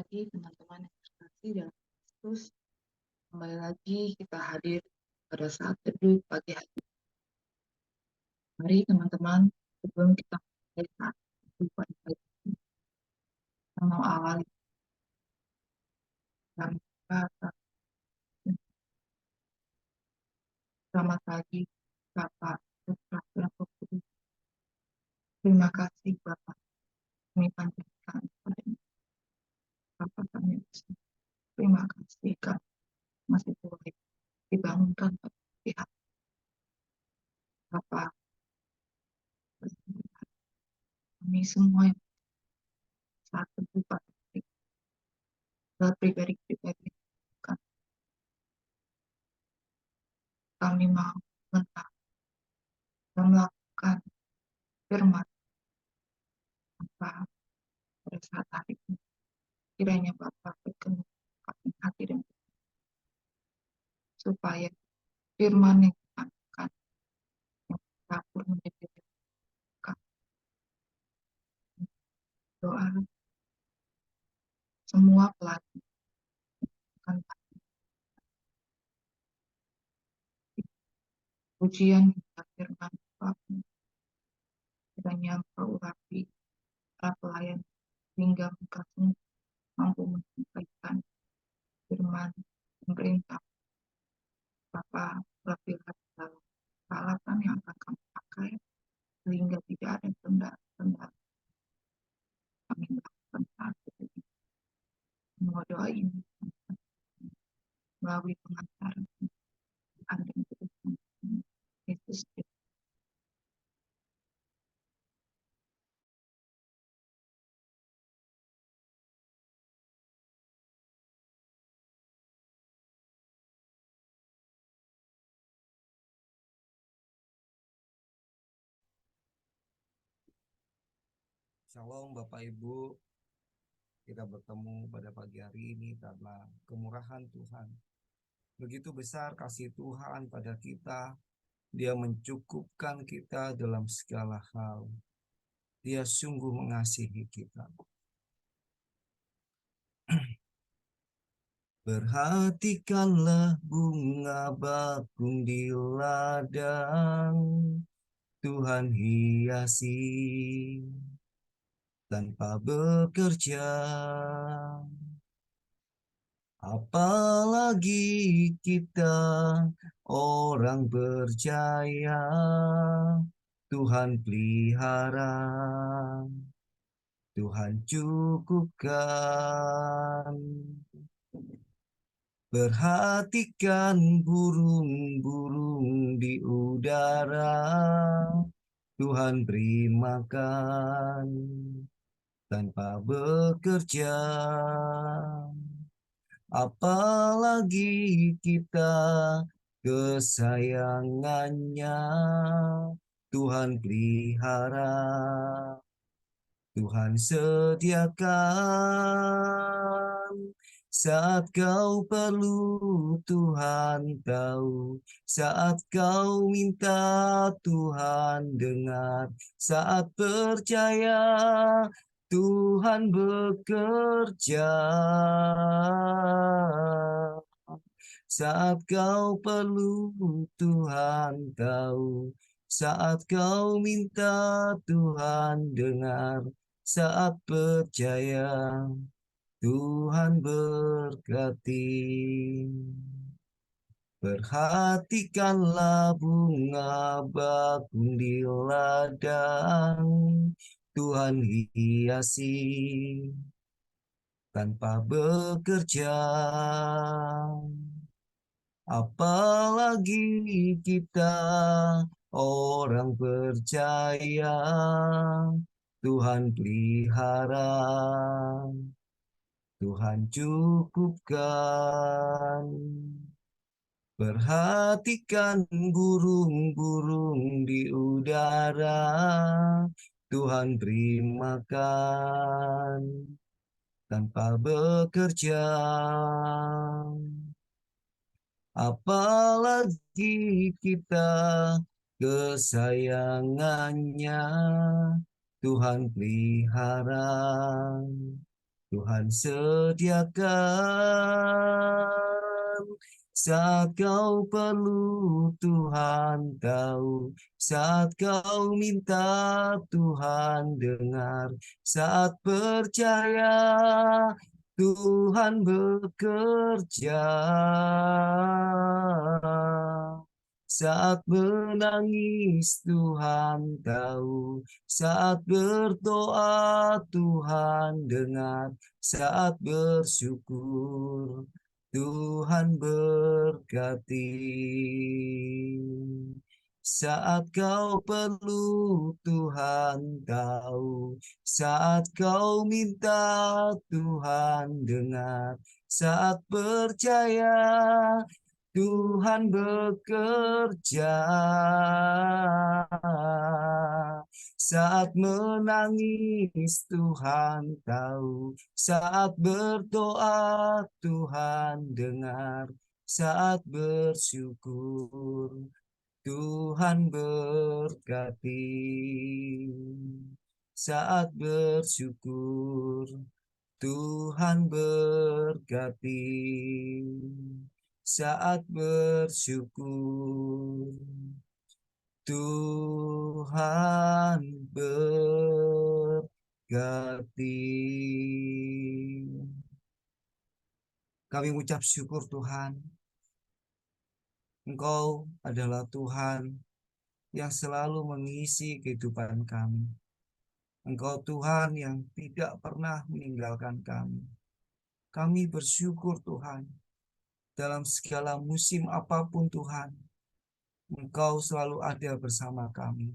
pagi teman-teman yang terkasih dalam Kristus. Kembali lagi kita hadir pada saat teduh pagi hari. Mari teman-teman, sebelum kita mulai saat teduh pagi hari, kita mau awali dengan kata selamat pagi Bapak Putra dan Roh Kudus. Terima kasih Bapak, kami panjatkan kepada Bapak kami. Terima kasih kami masih boleh dibangunkan pada pihak Bapak. Kami semua yang saat teduh pagi hari, pribadi-pribadi, kami mau menang dan melakukan firman Bapa pada saat hari ini. Kiranya Bapak berkenan kami hati dan supaya firman yang disampaikan yang dapur menjadi berkat. Doa semua pelajar akan ujian hingga firman Bapak. Kiranya Engkau urapi para pelayan hingga mereka semua mampu menyampaikan firman pemerintah Bapak. Urapilah dalam peralatan yang akan kami pakai sehingga tidak ada kendala kami melakukan saat ini. Semua doa ini melalui pengantaran Tuhan dan Tuhan Yesus. Shalom Bapak Ibu, kita bertemu pada pagi hari ini karena kemurahan Tuhan. Begitu besar kasih Tuhan pada kita, Dia mencukupkan kita dalam segala hal. Dia sungguh mengasihi kita. Perhatikanlah bunga bakung di ladang, Tuhan hiasi tanpa bekerja. Apalagi kita orang percaya, Tuhan pelihara, Tuhan cukupkan. Perhatikan burung-burung di udara, Tuhan beri makan tanpa bekerja. Apalagi kita kesayangannya, Tuhan pelihara, Tuhan sediakan. Saat kau perlu Tuhan tahu, saat kau minta Tuhan dengar, saat percaya Tuhan bekerja. Saat kau perlu Tuhan tahu, saat kau minta Tuhan dengar, saat percaya Tuhan berkati. Perhatikanlah bunga bakung di ladang, Tuhan hiasi tanpa bekerja. Apalagi kita orang percaya, Tuhan pelihara, Tuhan cukupkan. Perhatikan burung-burung di udara, Tuhan beri makan tanpa bekerja. Apalagi kita kesayangannya, Tuhan pelihara, Tuhan sediakan saat kau perlu, Tuhan tahu. Saat kau minta, Tuhan dengar. Saat percaya, Tuhan bekerja. Saat menangis, Tuhan tahu. Saat berdoa, Tuhan dengar. Saat bersyukur, Tuhan berkati. Saat kau perlu, Tuhan tahu. Saat kau minta, Tuhan dengar. Saat percaya, Tuhan bekerja. Saat menangis, Tuhan tahu. Saat berdoa, Tuhan dengar. Saat bersyukur, Tuhan berkati. Saat bersyukur, Tuhan berkati. Saat bersyukur, Tuhan berkati. Kami mengucap syukur Tuhan, Engkau adalah Tuhan yang selalu mengisi kehidupan kami. Engkau Tuhan yang tidak pernah meninggalkan kami. Kami bersyukur Tuhan, dalam segala musim apapun Tuhan, Engkau selalu ada bersama kami.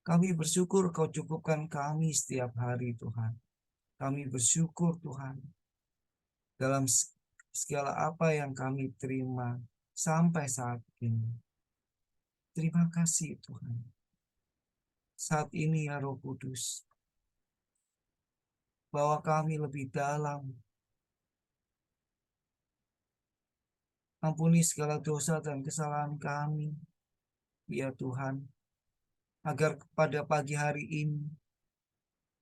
Kami bersyukur Kau cukupkan kami setiap hari Tuhan. Kami bersyukur Tuhan, dalam segala apa yang kami terima sampai saat ini. Terima kasih Tuhan. Saat ini ya Roh Kudus, bawa kami lebih dalam. Ampuni segala dosa dan kesalahan kami, ya Tuhan, agar pada pagi hari ini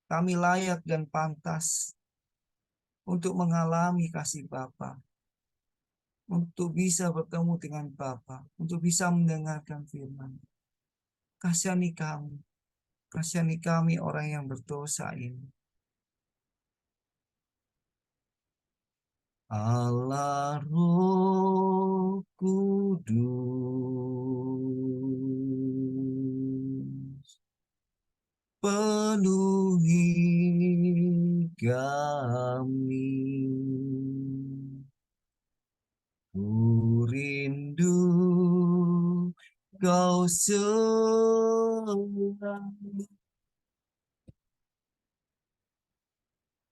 kami layak dan pantas untuk mengalami kasih Bapa, untuk bisa bertemu dengan Bapa, untuk bisa mendengarkan firman. Kasihani kami orang yang berdosa ini. Allah Roh Kudus, penuhi kami. Ku rindu Kau selalu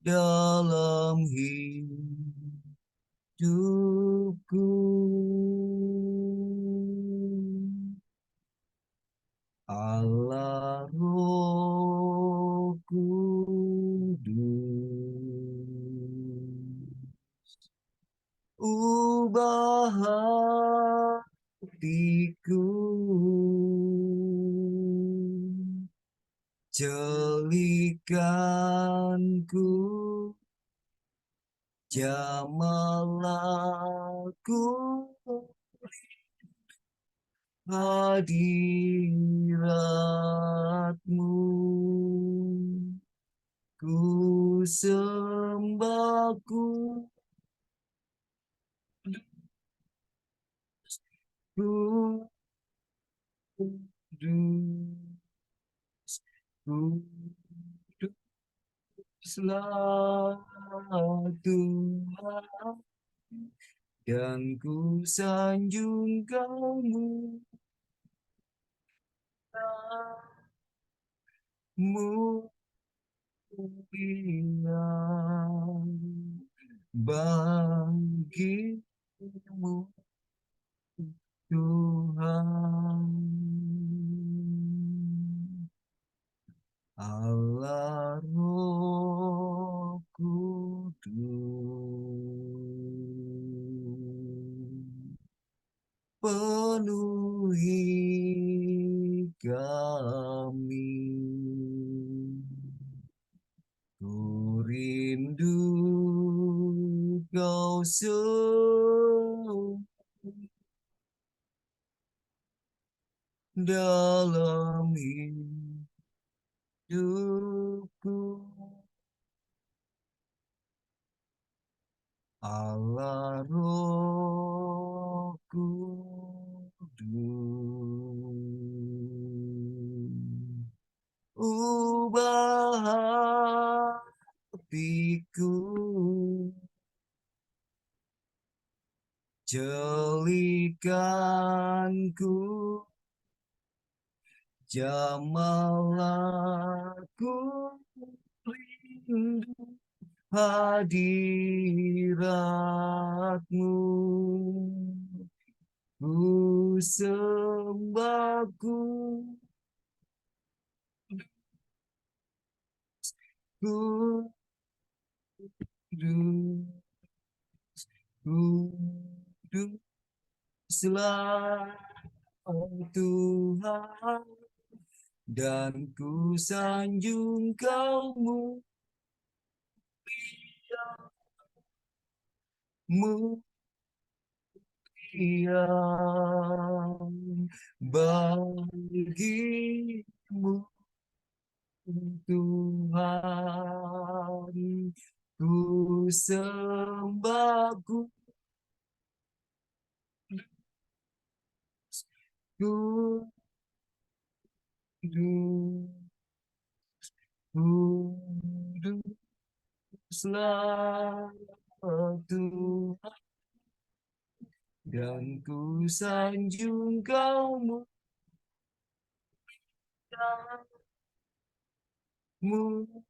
dalam hidupku. Allah Roh Kudus, ubah hatiku, jelikanku, jamalah hadiratmu. Ku sembah kuduslah Tuhan, dan ku sanjung kamu muliaan bagimu Tuhan. Allah Roh Kudus, penuhi kami. Ku rindu kau selalu dalam hidupku. Allah Roh Kudus, ubah hatiku, jelikanku, jamalah rindu hadiratmu. Ku sembah kudus, kuduslah Tuhan, dan ku sanjung kau mulia bagimu Tuhan. Ku sembah kudus, kuduslah Tuhan, dan ku sanjung kau mulia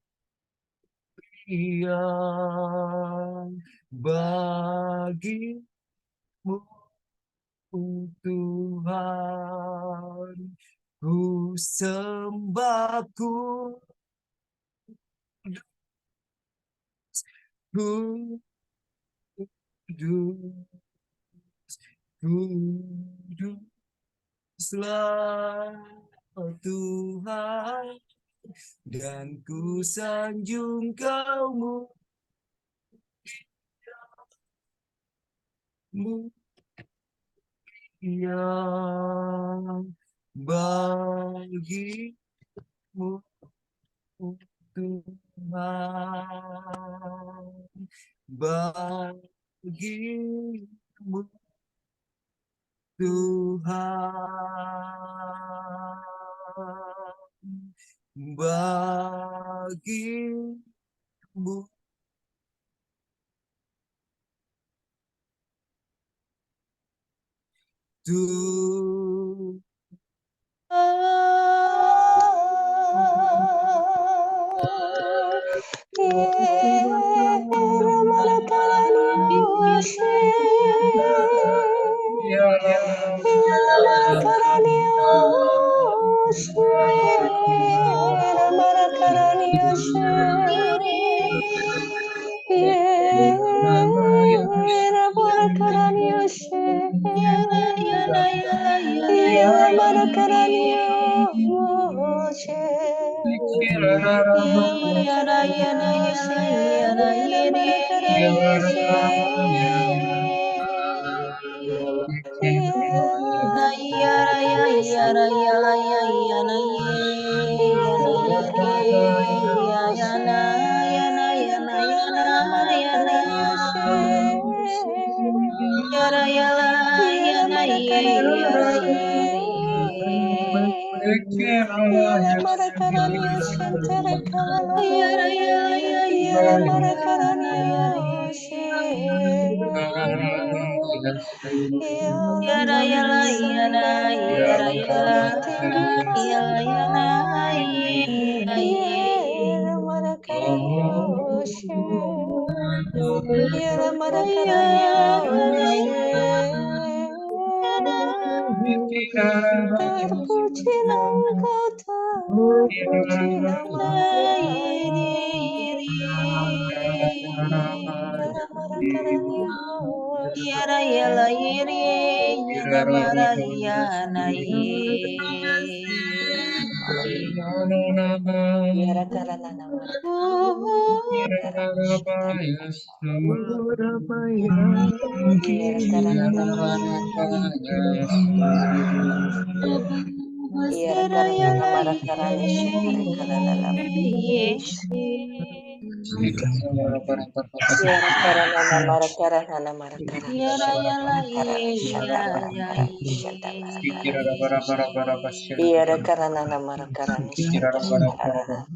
bagimu Tuhan. Ku sembah kudus, kuduslah Tuhan, dan ku sanjung kau mulia bagimu Tuhan, bagimu Tuhan, bagimu Tuhan. Terpujilah Engkau, terpujilah Yara karana namara Yara karana namara Yara karana namara karana shatara karana Yara karana namara karana namara karana shatara karana shatara karana shatara Yara karana namara karana shatara karana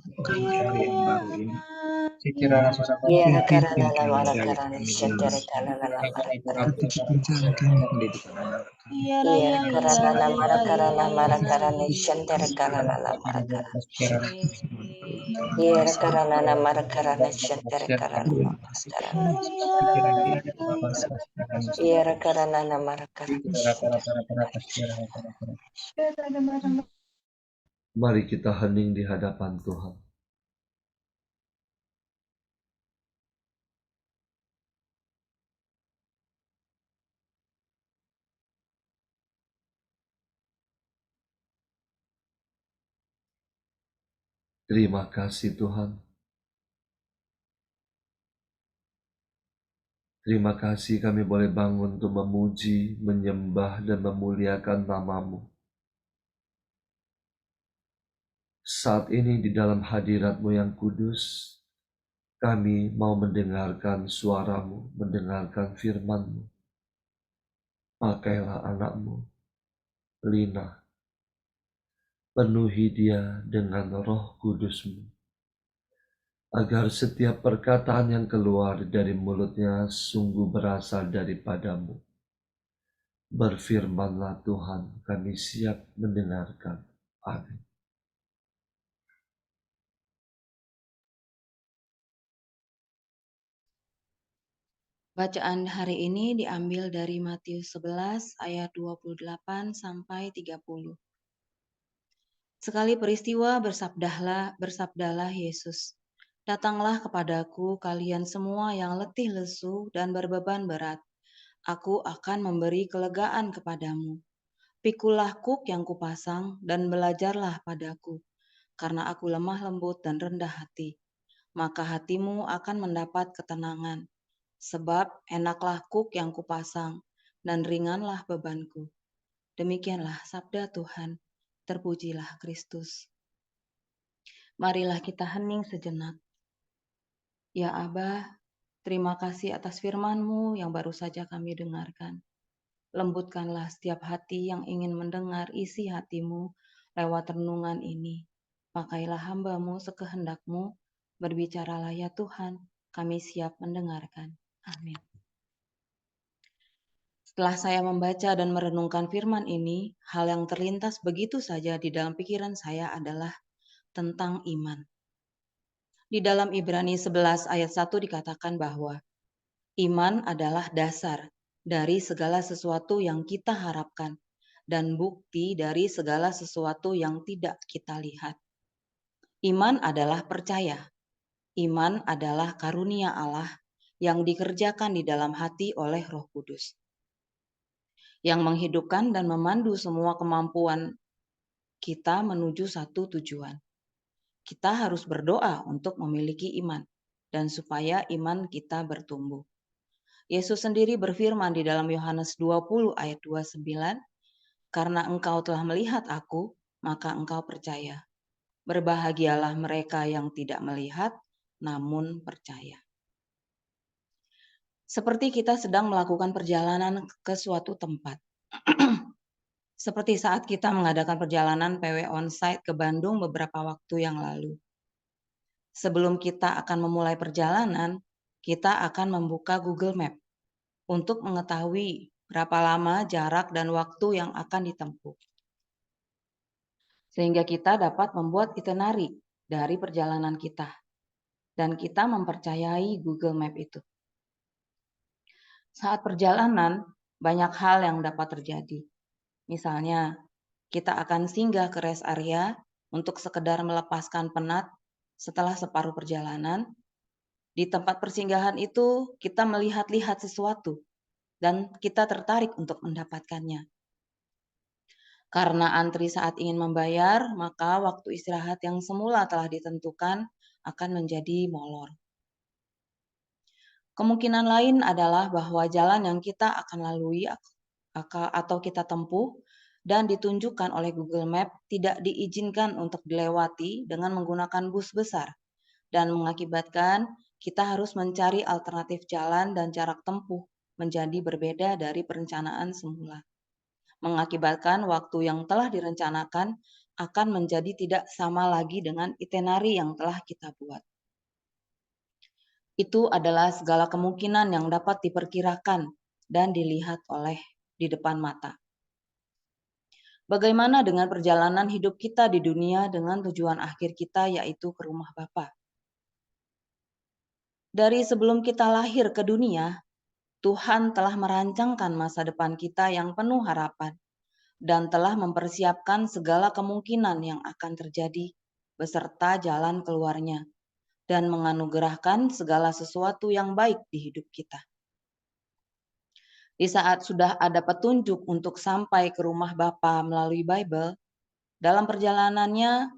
Yara karana namara karana shatara karana namara karana Yara karana namara karana mara karana shatara karana namara karana Yara karana namara karana shatara karana namara karana Yara karana namara karana shatara Mari kita hening di hadapan Tuhan. Terima kasih Tuhan. Terima kasih kami boleh bangun untuk memuji, menyembah, dan memuliakan nama-Mu. Saat ini di dalam hadirat-Mu yang kudus, kami mau mendengarkan suara-Mu, mendengarkan firman-Mu. Pakailah anak-Mu, Lina. Penuhi dia dengan Roh Kudus-Mu, agar setiap perkataan yang keluar dari mulutnya sungguh berasal daripada-Mu. Berfirmanlah Tuhan, kami siap mendengarkan. Amin. Bacaan hari ini diambil dari Matius 11 ayat 28 sampai 30. Sekali peristiwa bersabdalah Yesus, "Datanglah kepadaku kalian semua yang letih lesu dan berbeban berat. Aku akan memberi kelegaan kepadamu. Pikulah kuk yang kupasang dan belajarlah padaku, karena aku lemah lembut dan rendah hati. Maka hatimu akan mendapat ketenangan. Sebab enaklah kuk yang kupasang dan ringanlah bebanku." Demikianlah sabda Tuhan. Terpujilah Kristus. Marilah kita hening sejenak. Ya Abah, terima kasih atas firman-Mu yang baru saja kami dengarkan. Lembutkanlah setiap hati yang ingin mendengar isi hati-Mu lewat renungan ini. Pakailah hamba-Mu sekehendak-Mu, berbicaralah ya Tuhan, kami siap mendengarkan. Amin. Setelah saya membaca dan merenungkan firman ini, hal yang terlintas begitu saja di dalam pikiran saya adalah tentang iman. Di dalam Ibrani 11 ayat 1 dikatakan bahwa iman adalah dasar dari segala sesuatu yang kita harapkan dan bukti dari segala sesuatu yang tidak kita lihat. Iman adalah percaya. Iman adalah karunia Allah yang dikerjakan di dalam hati oleh Roh Kudus, yang menghidupkan dan memandu semua kemampuan kita menuju satu tujuan. Kita harus berdoa untuk memiliki iman dan supaya iman kita bertumbuh. Yesus sendiri berfirman di dalam Yohanes 20 ayat 29, "Karena engkau telah melihat aku, maka engkau percaya. Berbahagialah mereka yang tidak melihat, namun percaya." Seperti kita sedang melakukan perjalanan ke suatu tempat. Seperti saat kita mengadakan perjalanan PW onsite ke Bandung beberapa waktu yang lalu. Sebelum kita akan memulai perjalanan, kita akan membuka Google Map untuk mengetahui berapa lama jarak dan waktu yang akan ditempuh. Sehingga kita dapat membuat itinerary dari perjalanan kita. Dan kita mempercayai Google Map itu. Saat perjalanan, banyak hal yang dapat terjadi. Misalnya, kita akan singgah ke rest area untuk sekedar melepaskan penat setelah separuh perjalanan. Di tempat persinggahan itu, kita melihat-lihat sesuatu dan kita tertarik untuk mendapatkannya. Karena antri saat ingin membayar, maka waktu istirahat yang semula telah ditentukan akan menjadi molor. Kemungkinan lain adalah bahwa jalan yang kita akan lalui atau kita tempuh dan ditunjukkan oleh Google Map tidak diizinkan untuk dilewati dengan menggunakan bus besar dan mengakibatkan kita harus mencari alternatif jalan dan jarak tempuh menjadi berbeda dari perencanaan semula. Mengakibatkan waktu yang telah direncanakan akan menjadi tidak sama lagi dengan itinerari yang telah kita buat. Itu adalah segala kemungkinan yang dapat diperkirakan dan dilihat di depan mata. Bagaimana dengan perjalanan hidup kita di dunia dengan tujuan akhir kita yaitu ke rumah Bapa? Dari sebelum kita lahir ke dunia, Tuhan telah merancangkan masa depan kita yang penuh harapan dan telah mempersiapkan segala kemungkinan yang akan terjadi beserta jalan keluarnya dan menganugerahkan segala sesuatu yang baik di hidup kita. Di saat sudah ada petunjuk untuk sampai ke rumah Bapa melalui Bible, dalam perjalanannya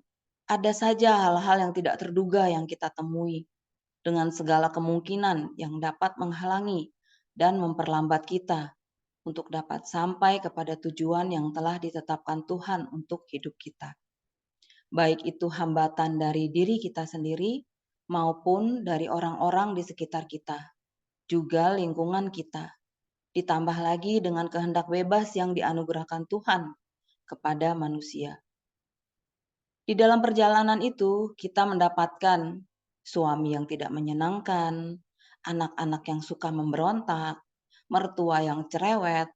ada saja hal-hal yang tidak terduga yang kita temui dengan segala kemungkinan yang dapat menghalangi dan memperlambat kita untuk dapat sampai kepada tujuan yang telah ditetapkan Tuhan untuk hidup kita. Baik itu hambatan dari diri kita sendiri maupun dari orang-orang di sekitar kita, juga lingkungan kita, ditambah lagi dengan kehendak bebas yang dianugerahkan Tuhan kepada manusia. Di dalam perjalanan itu, kita mendapatkan suami yang tidak menyenangkan, anak-anak yang suka memberontak, mertua yang cerewet,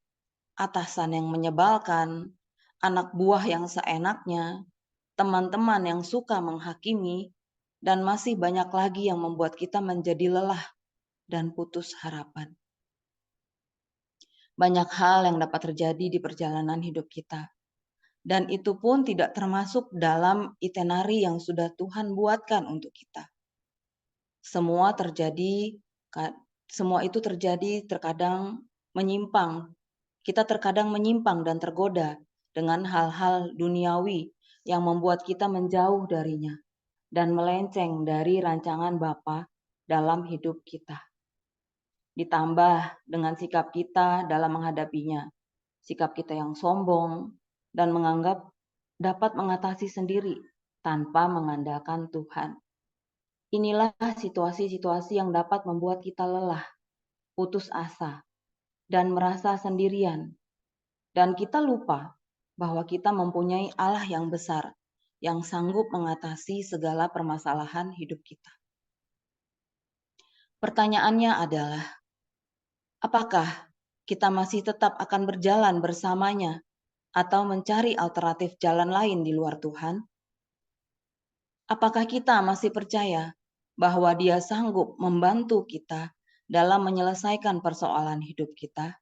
atasan yang menyebalkan, anak buah yang seenaknya, teman-teman yang suka menghakimi, dan masih banyak lagi yang membuat kita menjadi lelah dan putus harapan. Banyak hal yang dapat terjadi di perjalanan hidup kita, dan itu pun tidak termasuk dalam itinerari yang sudah Tuhan buatkan untuk kita. Semua itu terjadi terkadang menyimpang. Kita terkadang menyimpang dan tergoda dengan hal-hal duniawi yang membuat kita menjauh darinya dan melenceng dari rancangan Bapa dalam hidup kita. Ditambah dengan sikap kita dalam menghadapinya, sikap kita yang sombong dan menganggap dapat mengatasi sendiri tanpa mengandalkan Tuhan. Inilah situasi-situasi yang dapat membuat kita lelah, putus asa, dan merasa sendirian. Dan kita lupa bahwa kita mempunyai Allah yang besar, yang sanggup mengatasi segala permasalahan hidup kita. Pertanyaannya adalah, apakah kita masih tetap akan berjalan bersamanya atau mencari alternatif jalan lain di luar Tuhan? Apakah kita masih percaya bahwa Dia sanggup membantu kita dalam menyelesaikan persoalan hidup kita?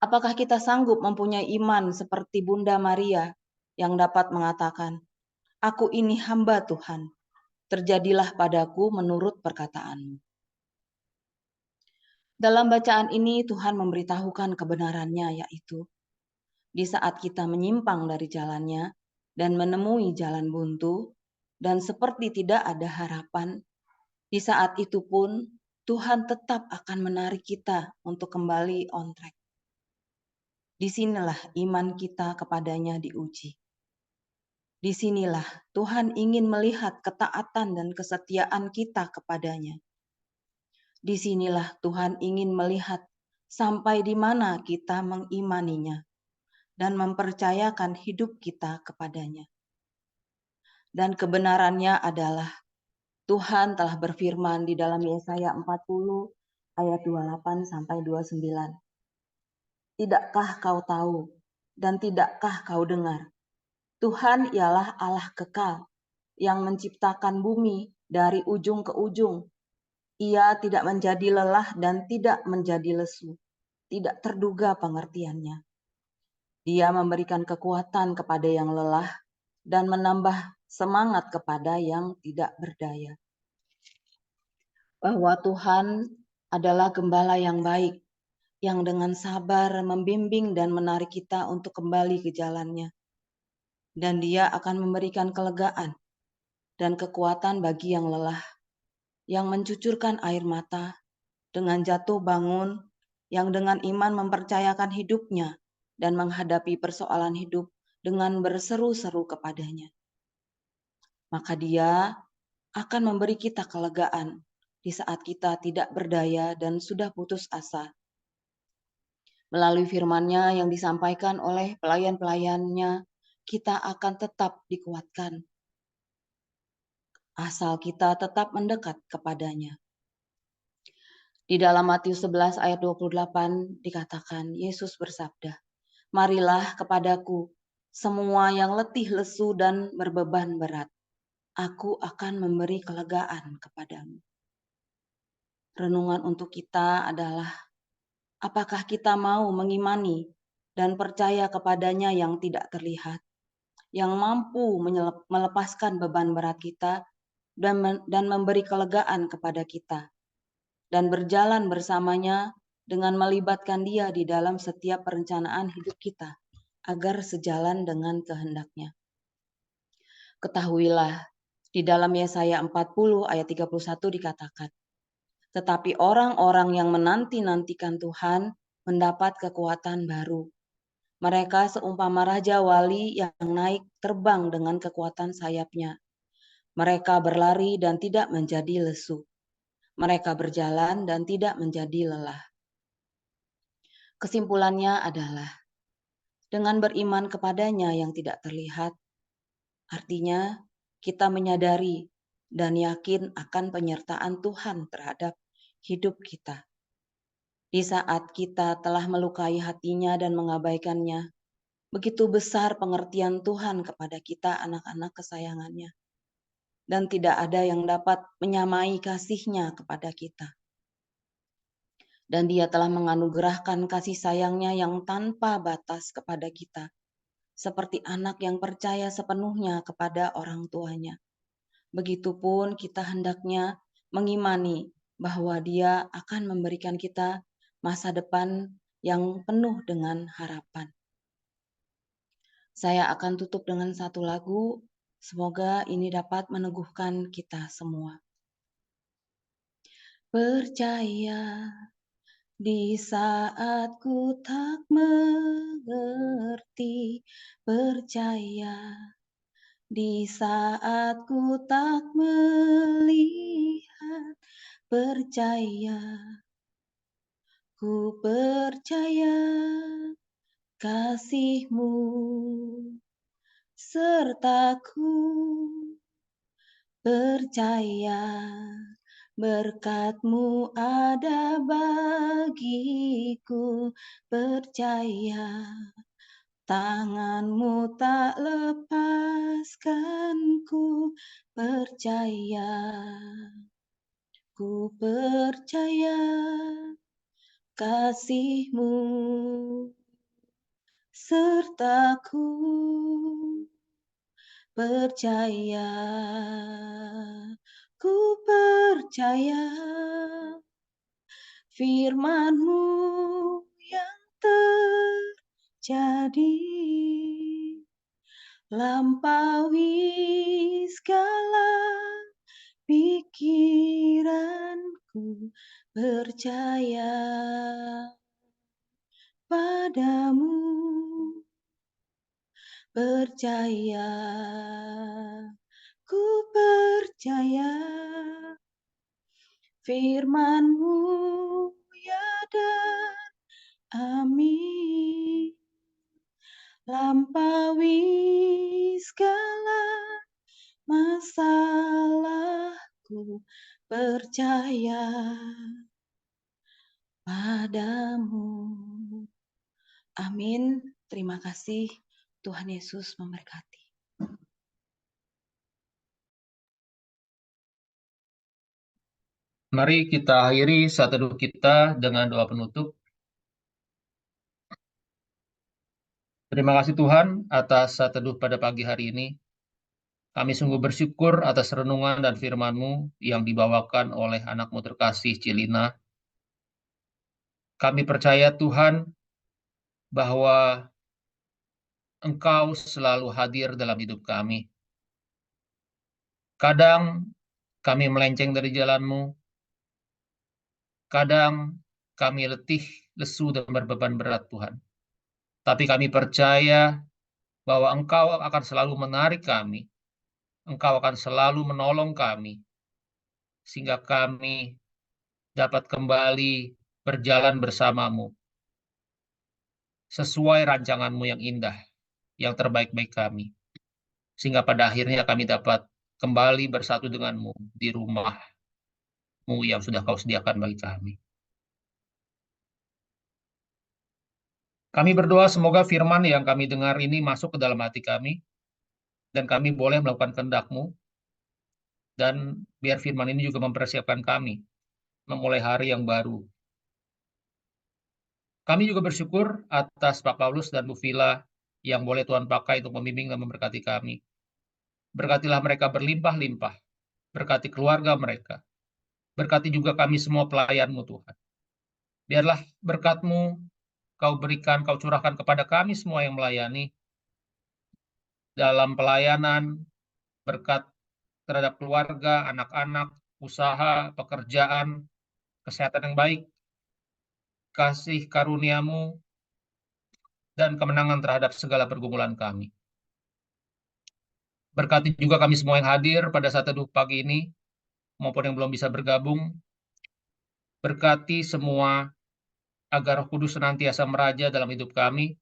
Apakah kita sanggup mempunyai iman seperti Bunda Maria yang dapat mengatakan, "Aku ini hamba Tuhan, terjadilah padaku menurut perkataan-Mu." Dalam bacaan ini Tuhan memberitahukan kebenarannya, yaitu di saat kita menyimpang dari jalannya dan menemui jalan buntu, dan seperti tidak ada harapan, di saat itu pun Tuhan tetap akan menarik kita untuk kembali on track. Disinilah iman kita kepadanya diuji. Disinilah Tuhan ingin melihat ketaatan dan kesetiaan kita kepadanya. Disinilah Tuhan ingin melihat sampai di mana kita mengimaninya dan mempercayakan hidup kita kepadanya. Dan kebenarannya adalah Tuhan telah berfirman di dalam Yesaya 40 ayat 28 sampai 29. Tidakkah kau tahu dan tidakkah kau dengar? Tuhan ialah Allah kekal yang menciptakan bumi dari ujung ke ujung. Ia tidak menjadi lelah dan tidak menjadi lesu, tidak terduga pengertiannya. Dia memberikan kekuatan kepada yang lelah dan menambah semangat kepada yang tidak berdaya. Bahwa Tuhan adalah gembala yang baik. yang dengan sabar membimbing dan menarik kita untuk kembali ke jalannya. Dan Dia akan memberikan kelegaan dan kekuatan bagi yang lelah, yang mencucurkan air mata dengan jatuh bangun, yang dengan iman mempercayakan hidupnya dan menghadapi persoalan hidup dengan berseru-seru kepadanya. Maka Dia akan memberi kita kelegaan di saat kita tidak berdaya dan sudah putus asa. Melalui firman-Nya yang disampaikan oleh pelayan-pelayannya, kita akan tetap dikuatkan. Asal kita tetap mendekat kepadanya. Di dalam Matius 11 ayat 28 dikatakan, Yesus bersabda, "Marilah kepadaku semua yang letih lesu dan berbeban berat. Aku akan memberi kelegaan kepadamu." Renungan untuk kita adalah, apakah kita mau mengimani dan percaya kepadanya yang tidak terlihat, yang mampu melepaskan beban berat kita dan memberi kelegaan kepada kita, dan berjalan bersamanya dengan melibatkan Dia di dalam setiap perencanaan hidup kita, agar sejalan dengan kehendak-Nya. Ketahuilah, di dalam Yesaya 40 ayat 31 dikatakan, "Tetapi orang-orang yang menanti-nantikan Tuhan mendapat kekuatan baru. Mereka seumpama raja wali yang naik terbang dengan kekuatan sayapnya. Mereka berlari dan tidak menjadi lesu. Mereka berjalan dan tidak menjadi lelah." Kesimpulannya adalah, dengan beriman kepadanya yang tidak terlihat, artinya kita menyadari dan yakin akan penyertaan Tuhan terhadap hidup kita. Di saat kita telah melukai hatinya dan mengabaikannya, begitu besar pengertian Tuhan kepada kita anak-anak kesayangannya. Dan tidak ada yang dapat menyamai kasih-Nya kepada kita. Dan Dia telah menganugerahkan kasih sayang-Nya yang tanpa batas kepada kita, seperti anak yang percaya sepenuhnya kepada orang tuanya. Begitupun kita hendaknya mengimani bahwa Dia akan memberikan kita masa depan yang penuh dengan harapan. Saya akan tutup dengan satu lagu, semoga ini dapat meneguhkan kita semua. Percaya di saat ku tak mengerti, percaya di saat ku tak melihat, percaya, ku percaya kasih-Mu sertaku, percaya berkat-Mu ada bagiku, percaya tangan-Mu tak lepaskanku, percaya, ku percaya kasih-Mu sertaku, percaya, ku percaya firman-Mu yang terjadi, lampaui segala pikiranku, percaya padamu, percaya, ku percaya firman-Mu ya dan amin, lampaui segala masalahku, percaya padamu. Amin. Terima kasih. Tuhan Yesus memberkati. Mari kita akhiri saat teduh kita dengan doa penutup. Terima kasih Tuhan atas saat teduh pada pagi hari ini. Kami sungguh bersyukur atas renungan dan firman-Mu yang dibawakan oleh anak-Mu terkasih Cilina. Kami percaya Tuhan bahwa Engkau selalu hadir dalam hidup kami. Kadang kami melenceng dari jalan-Mu, kadang kami letih, lesu, dan berbeban berat, Tuhan. Tapi kami percaya bahwa Engkau akan selalu menarik kami, Engkau akan selalu menolong kami, sehingga kami dapat kembali berjalan bersama-Mu, sesuai rancangan-Mu yang indah, yang terbaik bagi kami. Sehingga pada akhirnya kami dapat kembali bersatu dengan-Mu di rumah-Mu yang sudah Kau sediakan bagi kami. Kami berdoa semoga firman yang kami dengar ini masuk ke dalam hati kami, dan kami boleh melakukan kehendak-Mu, dan biar firman ini juga mempersiapkan kami memulai hari yang baru. Kami juga bersyukur atas Pak Paulus dan Bu Vila yang boleh Tuhan pakai untuk membimbing dan memberkati kami. Berkatilah mereka berlimpah-limpah, berkati keluarga mereka, berkati juga kami semua pelayan-Mu Tuhan. Biarlah berkat-Mu Kau berikan, Kau curahkan kepada kami semua yang melayani dalam pelayanan, berkat terhadap keluarga, anak-anak, usaha, pekerjaan, kesehatan yang baik, kasih karunia-Mu, dan kemenangan terhadap segala pergumulan kami. Berkati juga kami semua yang hadir pada saat teduh pagi ini, maupun yang belum bisa bergabung. Berkati semua agar Roh Kudus senantiasa meraja dalam hidup kami,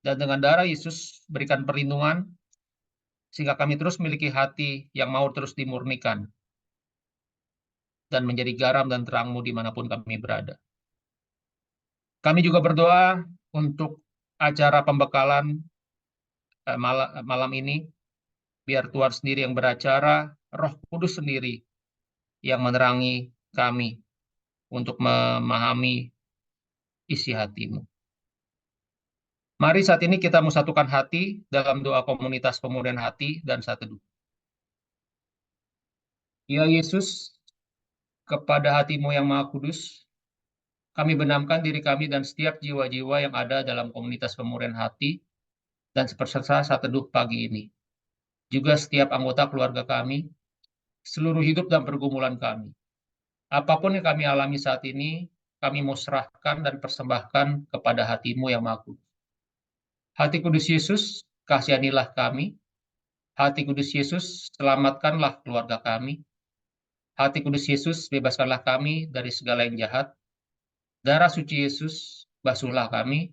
dan dengan darah Yesus berikan perlindungan, sehingga kami terus memiliki hati yang mau terus dimurnikan, dan menjadi garam dan terang-Mu dimanapun kami berada. Kami juga berdoa untuk acara pembekalan malam ini, biar Tuhan sendiri yang beracara, Roh Kudus sendiri yang menerangi kami untuk memahami isi hati-Mu. Mari saat ini kita menyatukan hati dalam doa komunitas pemulihan hati dan saat teduh. Ya Yesus, kepada hati-Mu yang Maha Kudus, kami benamkan diri kami dan setiap jiwa-jiwa yang ada dalam komunitas pemulihan hati dan peserta saat teduh pagi ini. Juga setiap anggota keluarga kami, seluruh hidup dan pergumulan kami. Apapun yang kami alami saat ini, kami mau serahkan dan persembahkan kepada hati-Mu yang Maha Kudus. Hati Kudus Yesus, kasihanilah kami. Hati Kudus Yesus, selamatkanlah keluarga kami. Hati Kudus Yesus, bebaskanlah kami dari segala yang jahat. Darah suci Yesus, basuhlah kami.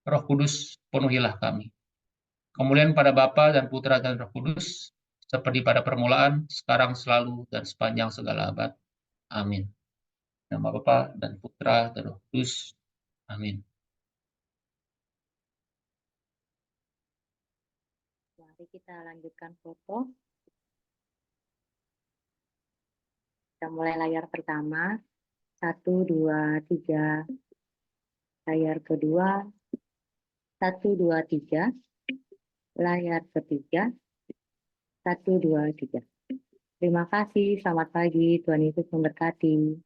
Roh Kudus, penuhilah kami. Kemuliaan pada Bapa dan Putra dan Roh Kudus, seperti pada permulaan, sekarang, selalu, dan sepanjang segala abad. Amin. Nama Bapa dan Putra dan Roh Kudus. Amin. Mari kita lanjutkan foto. Kita mulai layar pertama. 1, 2, 3. Layar kedua. 1, 2, 3. Layar ketiga. 1, 2, 3. Terima kasih. Selamat pagi. Tuhan Yesus memberkati.